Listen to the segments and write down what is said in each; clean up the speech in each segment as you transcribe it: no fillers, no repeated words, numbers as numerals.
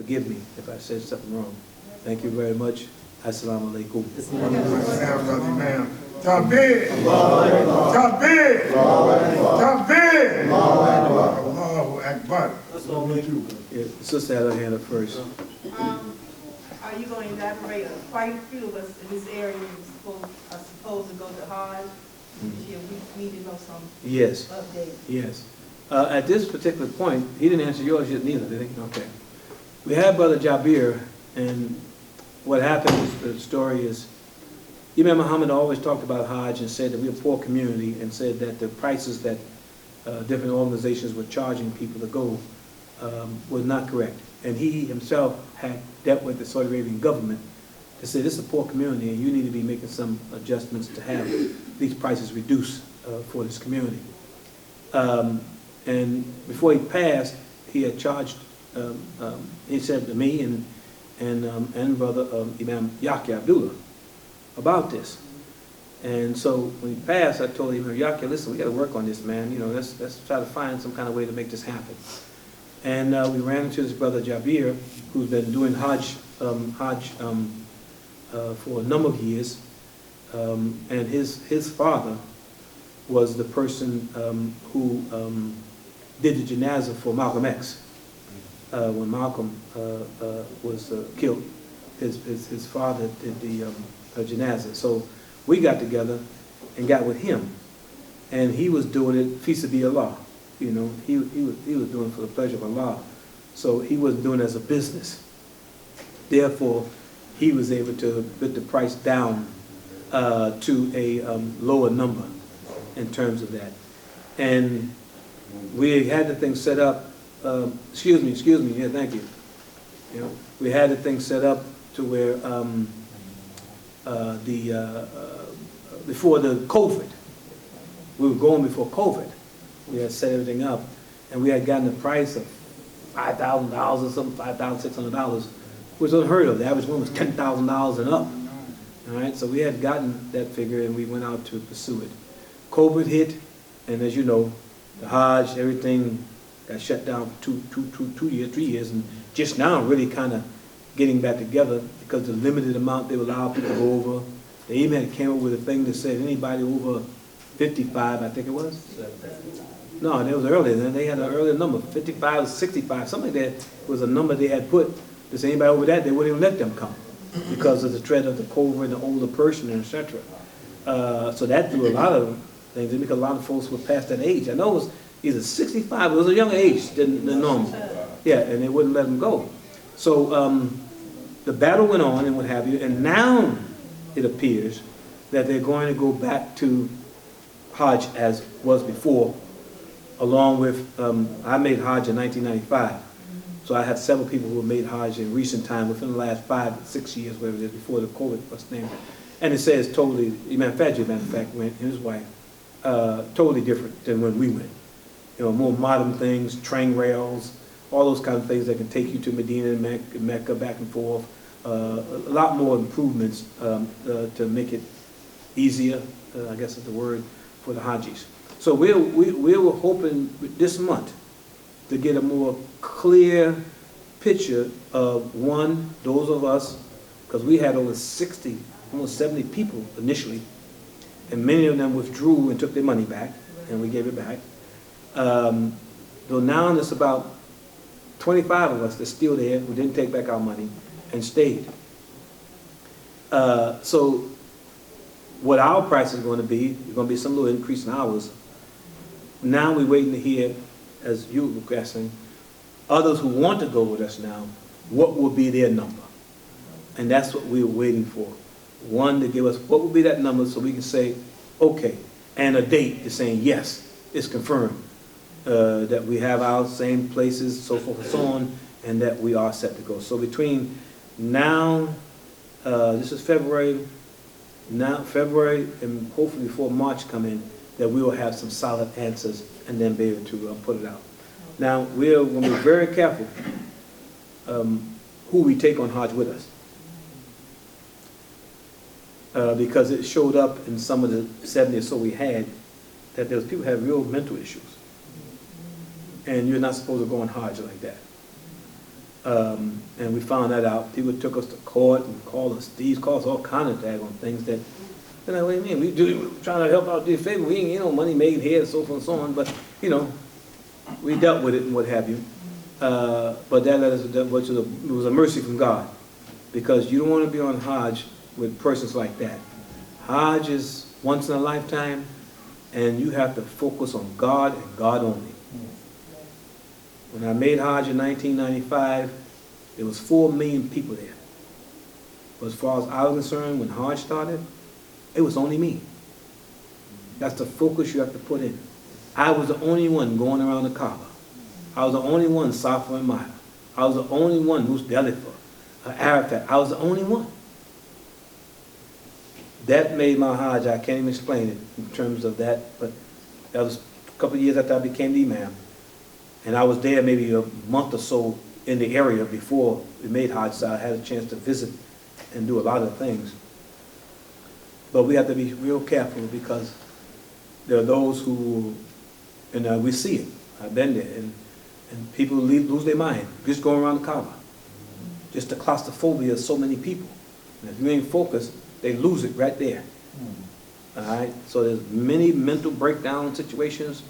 forgive me if I said something wrong. Thank you very much. Assalamu alaikum. Tabir! Tabir! Tabir! Allahu Akbar. Yeah, the sister had her hand up first. Are you going to elaborate? Quite a few of us in this area are supposed to go to Hajj this year. We need to know some Yes. update. Yes. At this particular point, he didn't answer yours yet neither, did he? Okay. We had Brother Jabir, and what happened is, the story is, Imam Muhammad always talked about Hajj and said that we're a poor community, and said that the prices that different organizations were charging people to go was not correct. And he himself had dealt with the Saudi Arabian government to say this is a poor community and you need to be making some adjustments to have these prices reduced for this community. And before he passed, he had charged, he said to me and Brother Imam Yahya Abdullah about this. And so when he passed, I told him, Yahya, listen, we got to work on this, man. You know, let's try to find some kind of way to make this happen. And we ran into this Brother Jabir, who's been doing Hajj for a number of years. And his father was the person who did the janazah for Malcolm X. When Malcolm was killed, his father did the janazah. So we got together and got with him. And he was doing it fi-sabilillah. You know, he was doing it for the pleasure of Allah. So he wasn't doing it as a business. Therefore, he was able to put the price down to a lower number in terms of that. And we had the thing set up, excuse me, yeah, thank you. You know, we had the thing set up to where before the COVID, we were going before COVID. We had set everything up, and we had gotten the price of $5,000 or something, $5,600, which was unheard of. The average one was $10,000 and up. All right, so we had gotten that figure, and we went out to pursue it. COVID hit, and as you know, the Hajj, everything got shut down for 2 years, 3 years, and just now really kind of getting back together because of the limited amount they would allow people to go over. They even had came up with a thing that said anybody over 55, I think it was. No, it was earlier. Then they had an earlier number, 55 or 65, something like that was a number they had put. To say anybody over that, they wouldn't even let them come because of the threat of the COVID and the older person, etc. So that threw a lot of things in because a lot of folks were past that age. I know it was either 65, it was a younger age than normal. Yeah, and they wouldn't let them go. So the battle went on and what have you, and now it appears that they're going to go back to Hajj as was before, along with, I made Hajj in 1995. So I had several people who made Hajj in recent time, within the last 5 to 6 years, whatever it is, before the COVID was named. And it says totally, Imam Fajr, matter of fact, went, and his wife, totally different than when we went. You know, more modern things, train rails, all those kind of things that can take you to Medina and Mecca, back and forth. A lot more improvements to make it easier, I guess is the word, for the Hajjis. So we were hoping this month to get a more clear picture of, one, those of us, because we had over 60, almost 70 people initially, and many of them withdrew and took their money back, and we gave it back. Though now there's about 25 of us that's still there who didn't take back our money and stayed. So what our price is going to be some little increase in ours. Now we're waiting to hear, as you were guessing, others who want to go with us now, what will be their number? And that's what we were waiting for. One, to give us what will be that number so we can say, okay, and a date to saying, yes, it's confirmed, that we have our same places, so forth and so on, and that we are set to go. So between now, this is February, and hopefully before March come in, that we will have some solid answers and then be able to put it out. Now, we're going to be very careful who we take on Hajj with us. Because it showed up in some of the 70 or so we had, that there was people who had real mental issues. And you're not supposed to go on Hajj like that. And we found that out. People took us to court and called us thieves, called us all kind of daggone things that, you know, what do you mean? We're trying to help out these favor. We ain't, you know, money made here, so forth and so on. But, you know, we dealt with it and what have you. But that led us to, it was a mercy from God. Because you don't want to be on Hajj with persons like that. Hajj is once in a lifetime, and you have to focus on God and God only. When I made Hajj in 1995, there was 4 million people there. But as far as I was concerned, when Hajj started, it was only me. That's the focus you have to put in. I was the only one going around the Kaaba. I was the only one Safa and Marwa. I was the only one Musdalifah, Arafat. I was the only one. That made my Hajj, I can't even explain it in terms of that, but that was a couple of years after I became the Imam. And I was there maybe a month or so in the area before we made Hajj, so I had a chance to visit and do a lot of things. But we have to be real careful because there are those who, and we see it, I've been there, and people lose their mind just going around the Kaaba. Just the claustrophobia of so many people. And if you ain't focused, they lose it right there. All right? So there's many mental breakdown situations,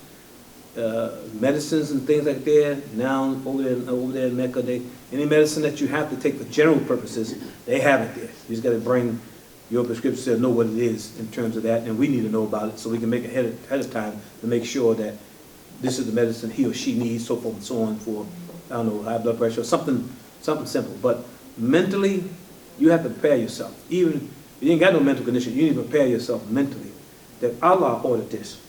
medicines and things like that. Now over there in Mecca, any medicine that you have to take for general purposes, they have it there. You just got to bring your prescription to know what it is in terms of that, and we need to know about it so we can make it ahead of time to make sure that this is the medicine he or she needs, so forth and so on, for, I don't know, high blood pressure or something simple. But mentally, you have to prepare yourself. Even if you ain't got no mental condition, you need to prepare yourself mentally that Allah ordered this.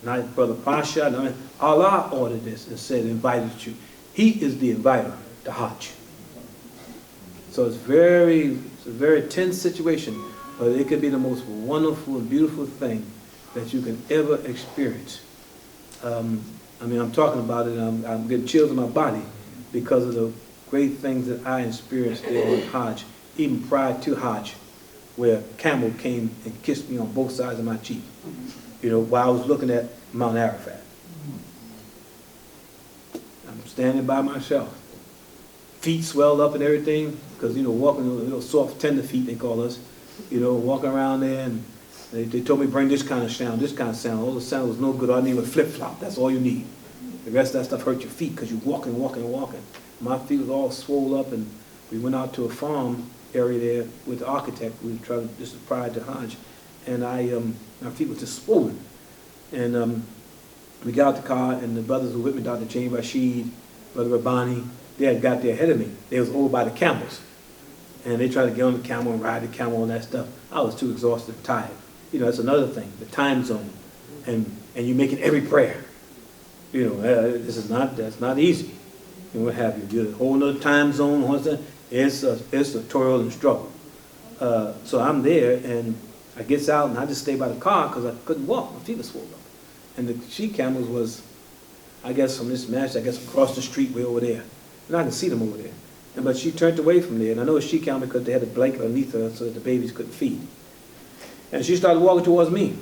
Not Brother Pasha, no, Allah ordered this and said, invited you. He is the inviter, the Hajj. So it's a very tense situation, but it could be the most wonderful and beautiful thing that you can ever experience. I mean, I'm talking about it, and I'm getting chills in my body because of the great things that I experienced there on Hajj, even prior to Hajj, where a camel came and kissed me on both sides of my cheek, you know, while I was looking at Mount Arafat. I'm standing by myself. Feet swelled up and everything, because, you know, walking, little soft, tender feet, they call us, you know, walking around there, and they told me bring this kind of sound, this kind of sound. All the sound was no good. All I need was flip-flop. That's all you need. The rest of that stuff hurt your feet because you're walking. My feet was all swole up, and we went out to a farm area there with the architect. We were trying to, this is prior to Hajj, and my feet was just swollen. And we got out the car, and the brothers who were with me, Dr. Chain Rashid, Brother Rabbani, they had got there ahead of me. They was over by the camels. And they tried to get on the camel and ride the camel and that stuff. I was too exhausted and tired. You know, that's another thing, the time zone. And you making every prayer. You know, that's not easy. And what have you. You're a whole other time zone, it's a toil and struggle. So I'm there, and I gets out, and I just stay by the car because I couldn't walk. My feet were swollen up. And the she-camels was, I guess from this match, I guess across the street way over there. And I can see them over there. But she turned away from there, and I know it's she-camel because they had a blanket underneath her so that the babies couldn't feed. And she started walking towards me.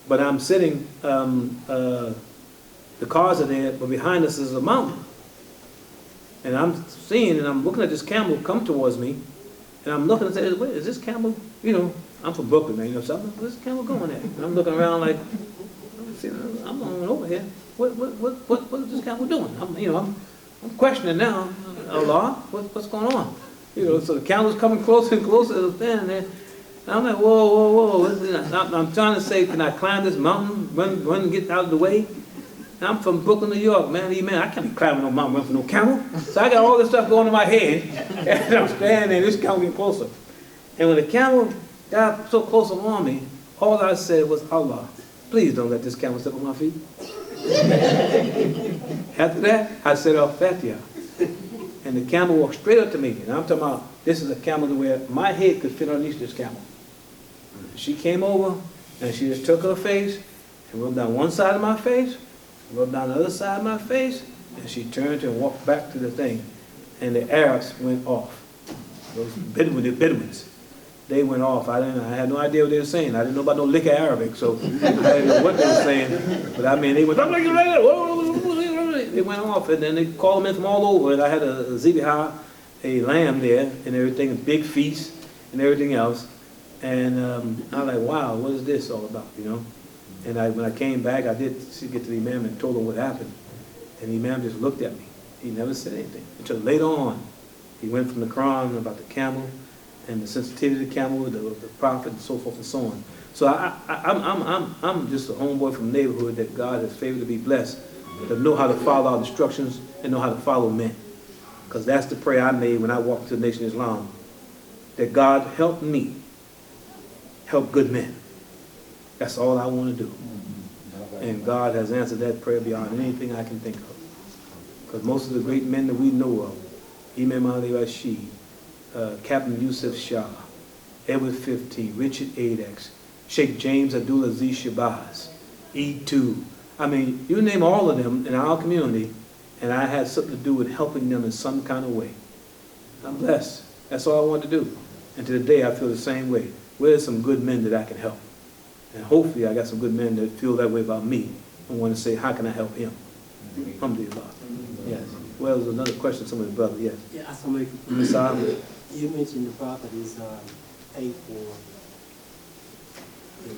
But I'm sitting, the cars are there, but behind us is a mountain. And I'm seeing, and I'm looking at this camel come towards me, and I'm looking and saying, wait, is this camel, you know, I'm from Brooklyn, man, you know, so where's this camel going at? And I'm looking around like, I'm going over here. What is this camel doing? I'm questioning now. Allah, what's going on? You know, so the camel's coming closer and closer to standing there. And I'm like, whoa. I'm trying to say, can I climb this mountain, run and get out of the way? And I'm from Brooklyn, New York, man. I can't be climbing no mountain, run for no camel. So I got all this stuff going in my head, and I'm standing there, this camel getting closer. And when the camel got so close along me, all I said was, Allah, please don't let this camel step on my feet. After that, I said, Al-Fatiha. And the camel walked straight up to me. And I'm talking about, this is a camel to where my head could fit underneath this camel. She came over, and she just took her face, and rubbed down one side of my face, rubbed down the other side of my face, and she turned and walked back to the thing. And the Arabs went off. Those Bedouins. They went off. I had no idea what they were saying. I didn't know about no lick of Arabic, so I didn't know what they were saying. But I mean, they went off, and then they called them in from all over. And I had a Zibiha, a lamb there and everything, a big feast and everything else. And I was like, wow, what is this all about, you know? And when I came back, I did get to the Imam and told him what happened. And the Imam just looked at me. He never said anything. Until later on, he went from the Quran about the camel and the sensitivity of the camel, the prophet, and so forth and so on. So I'm just a homeboy from the neighborhood that God has favored to be blessed, to know how to follow our instructions and know how to follow men. Because that's the prayer I made when I walked to the Nation of Islam, that God help me help good men. That's all I want to do. And God has answered that prayer beyond anything I can think of. Because most of the great men that we know of, Imam Ali Rashid, Captain Yusuf Shah, Edward 15, Richard Adex, Sheikh James Abdulaziz Shabazz, E2. I mean, you name all of them in our community, and I had something to do with helping them in some kind of way. I'm blessed. That's all I want to do. And to the day, I feel the same way. Where's some good men that I can help? And hopefully, I got some good men that feel that way about me and want to say, how can I help him? Alhamdulillah. Yes. Well, there's another question, some of the brother. Yes. Yeah, assalamu alaikum. Ms. Ahmed. You mentioned the prophet is paid for. You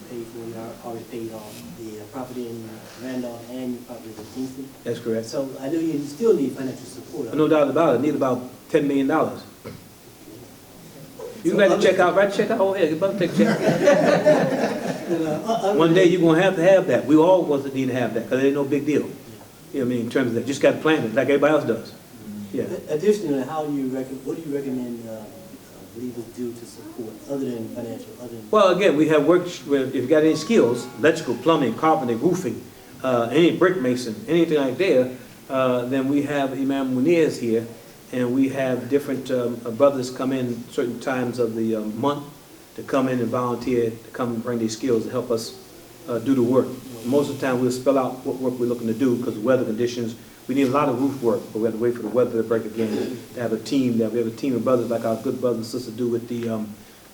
already paid off the property in Randolph and your property in Kingston. That's correct. So I know you still need financial support. No doubt about it. Need about $10 million. You can write the check out. Write the check out. Oh, yeah, you better take a check. One day you're going to have that. We all want to need to have that because it ain't no big deal. You know what I mean? In terms of that. Just got to plan it like everybody else does. Yeah. Additionally, what do you recommend believers do to support other than financial? Well, again, we have worked, if you got any skills, electrical, plumbing, carpentry, roofing, any brick mason, anything like that, then we have Imam Muniz here, and we have different brothers come in certain times of the month to come in and volunteer to come and bring these skills to help us do the work. Most of the time we'll spell out what work we're looking to do because of weather conditions. We need a lot of roof work, but we have to wait for the weather to break again to have a team. We have a team of brothers like our good brothers and sisters do with the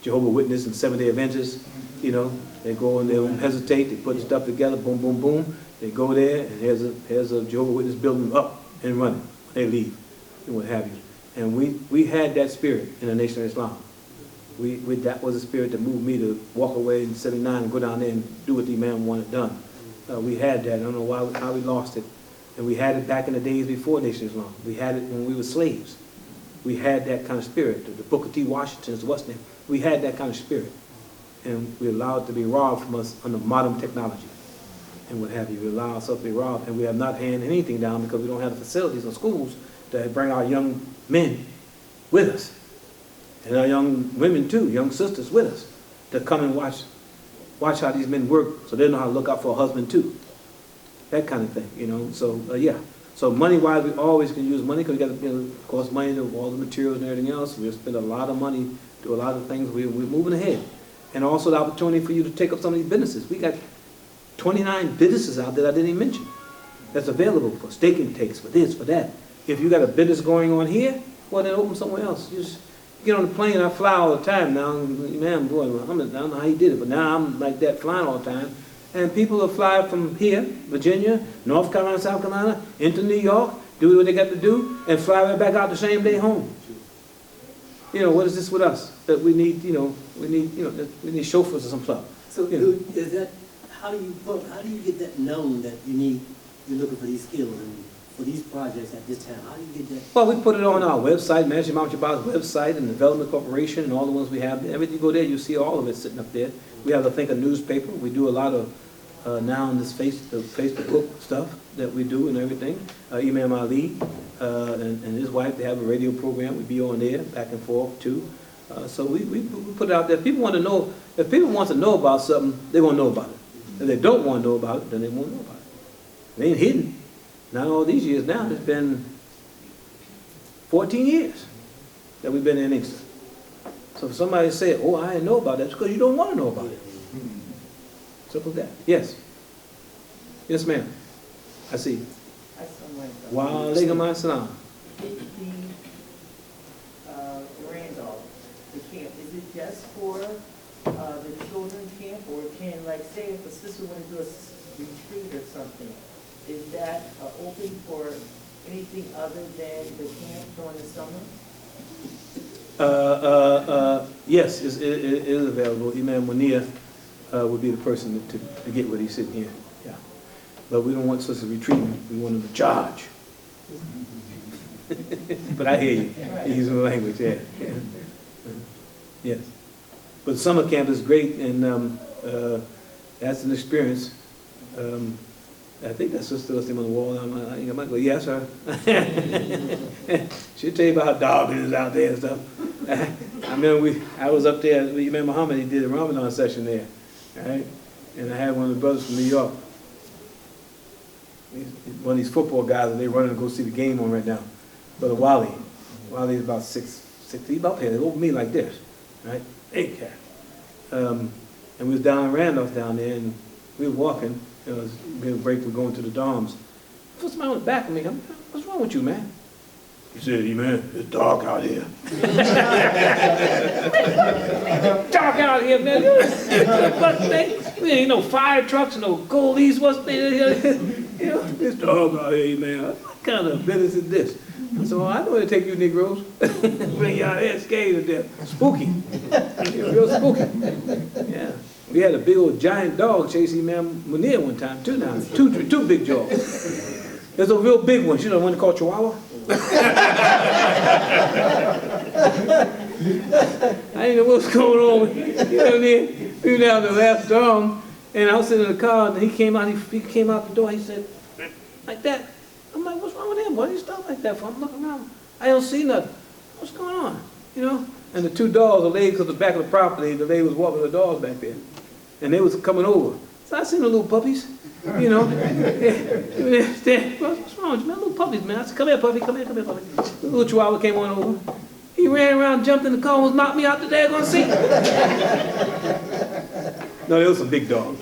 Jehovah's Witness and Seventh-day Adventists. You know, they go and they don't hesitate. They put stuff together, boom, boom, boom. They go there, and here's a Jehovah's Witness building up and running. They leave, and what have you. And we had that spirit in the Nation of Islam. That was a spirit that moved me to walk away in '79 and go down there and do what the Imam wanted done. We had that. I don't know how we lost it. And we had it back in the days before Nation of Islam. We had it when we were slaves. We had that kind of spirit. The Booker T. Washington's, what's name? We had that kind of spirit. And we allowed it to be robbed from us under modern technology and what have you. We allow ourselves to be robbed. And we have not handed anything down because we don't have the facilities or schools to bring our young men with us. And our young women too, young sisters with us, to come and watch how these men work so they know how to look out for a husband too. That kind of thing, you know. So yeah. So money-wise, we always can use money because we got to, of course, money to all the materials and everything else. We'll spend a lot of money to a lot of things. We're moving ahead, and also the opportunity for you to take up some of these businesses. We got 29 businesses out there that I didn't even mention. That's available for staking takes, for this, for that. If you got a business going on here, well, then open somewhere else. You just get on the plane. I fly all the time now. Man, boy, I don't know how he did it, but now I'm like that, flying all the time. And people will fly from here, Virginia, North Carolina, South Carolina, into New York, do what they got to do, and fly right back out the same day home. You know, what is this with us? That we need, we need chauffeurs or some stuff. So is that, how do you get that known that you're looking for these skills and for these projects at this time? How do you get that? Well, we put it on our website, Managing Mount Jabbar's website, and Development Corporation, and all the ones we have. Everything you go there, you see all of it sitting up there. We have, I think, a newspaper. We do a lot of now in this the Facebook stuff that we do and everything. Imam Ali and his wife, they have a radio program. We be on there back and forth too. So we put it out there. People want to know. If people want to know about something, they want to know about it. If they don't want to know about it, then they won't know about it. It ain't hidden. Not all these years now. It's been 14 years that we've been in England. So if somebody said, oh, I didn't know about that, it's because you don't want to know about it. Simple as that. Yes. Yes, ma'am. I see. Wa alaikum assalam. Randolph, the camp, is it just for the children camp, or can, like, say if a sister wanted to do a retreat or something, is that open for anything other than the camp during the summer? Yes, it is available. Imam Munir would be the person to get what he's sitting here, yeah. But we don't want such a retreatment, we want him to charge. But I hear you, you're using the language, yeah. Yes. But summer camp is great, and that's an experience. I think that's still on the wall. I might go, yes, sir. She'll tell you about how dog it is out there and stuff. I remember I was up there, Imam Muhammad, he did a Ramadan session there, right? And I had one of the brothers from New York. He's one of these football guys, and they running to go see the game on right now. Brother Wally. Wally's about 6', he's about here, over me like this, right? Big cat. And we was down in Randolph down there, and we were walking. It was a break, we're going to the dorms. What's the man on the back of me? What's wrong with you, man? He said, man, it's dark out here. Dark out here, man. We ain't no fire trucks, no goalies. What's it's dark out here, man. What kind of business is this? So I know where to take you Negroes. Bring you out here scared to death. Spooky. Real spooky. Yeah. We had a big old giant dog chasing Imam Munir one time, two big dogs. There's a real big one, you know, the one called Chihuahua. I didn't know what was going on. You know what I mean? We were down the last dorm, and I was sitting in the car, and he came out the door, he said, like that. I'm like, what's wrong with him? Why do you stop like that for? I'm looking around. I don't see nothing. What's going on? You know? And the two dogs, the lady was at the back of the property, the lady was walking the dogs back there. And they was coming over. So I seen the little puppies, you know. What's wrong with you, man? Little puppies, man. I said, come here, puppy, come here, puppy. The little chihuahua came on over. He ran around, jumped in the car, almost knocked me out the daggone seat. No, there was some big dogs.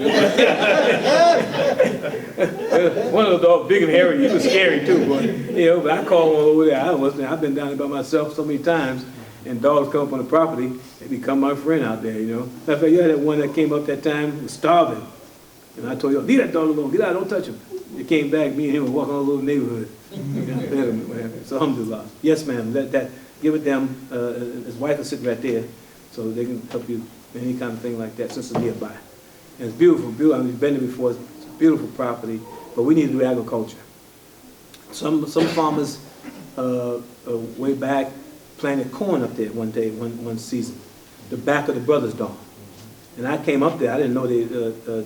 One of the dogs, big and hairy, he was scary too, boy. You know, but I called one over there. I've been down there by myself so many times, and dogs come up on the property, they become my friend out there, you know. Matter of fact, you had that one that came up that time, was starving. And I told you, leave that dog alone, get out, don't touch him. He came back, me and him were walking on a little neighborhood. Fed him, so alhamdulillah. Yes, ma'am, give it them, his wife is sitting right there, so they can help you in any kind of thing like that, since it's nearby. And it's beautiful, I mean, you've been there before, it's a beautiful property, but we need to do agriculture. Some farmers way back planted corn up there one day, one season, the back of the brothers' dorm. And I came up there, I didn't know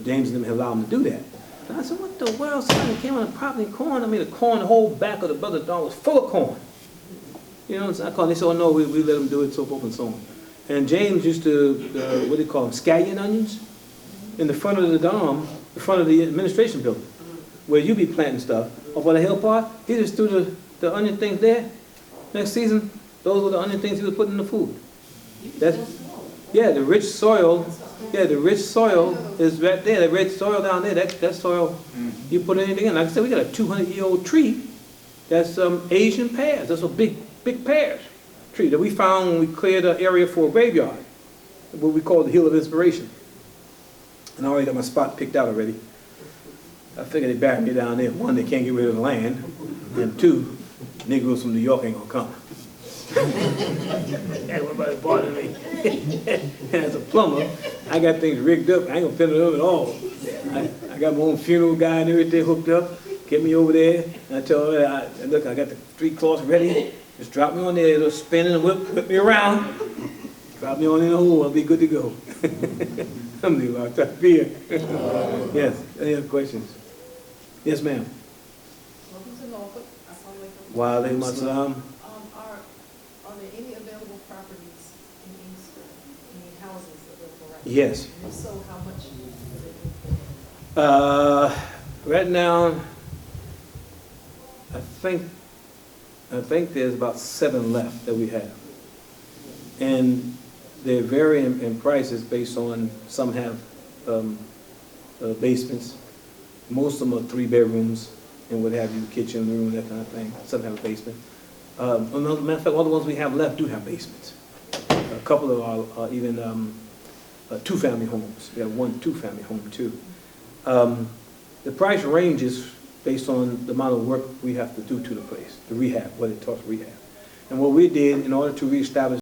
James and them had allowed them to do that. And I said, what the world, somebody came on the property, corn, I mean, the corn, the whole back of the brothers' dorm was full of corn. You know, so I called, they said, oh no, we let them do it, so forth and so on. And James used to, what do you call them, scallion onions? In the front of the dorm, the front of the administration building, where you be planting stuff. Up on the hill part, he just threw the onion things there. Next season, those were the onion things he was putting in the food. Yeah, the rich soil, is right there. The rich soil down there, that soil, you put anything in. Like I said, we got a 200-year-old tree that's Asian pears. That's a big pears tree that we found when we cleared the area for a graveyard, what we call the Hill of Inspiration. And I already got my spot picked out already. I figured they buried me down there. One, they can't get rid of the land, and two, Negroes from New York ain't gonna come. Everybody bothering me. And as a plumber, I got things rigged up. I ain't gonna fit it up at all. I got my own funeral guy and everything hooked up. Get me over there, and I tell her, look, I got the street cloths ready. Just drop me on there, it'll spin and whip me around. Drop me on in the hole, I'll be good to go. Alhamdulillah, takbir. Yes, any other questions? Yes, ma'am. Wa alaykum assalam. Are there any available properties in Inkster, any houses available right now? Yes. If so, how much? Right now, I think there's about 7 left that we have. And they vary in prices based on, some have basements. Most of them are 3 bedrooms and what have you, kitchen, room, that kind of thing. Some have a basement. Another matter of fact, all the ones we have left do have basements. A couple of are even 2-family homes. We have 1 2-family home too. The price ranges based on the amount of work we have to do to the place, the rehab, what it costs rehab. And what we did in order to reestablish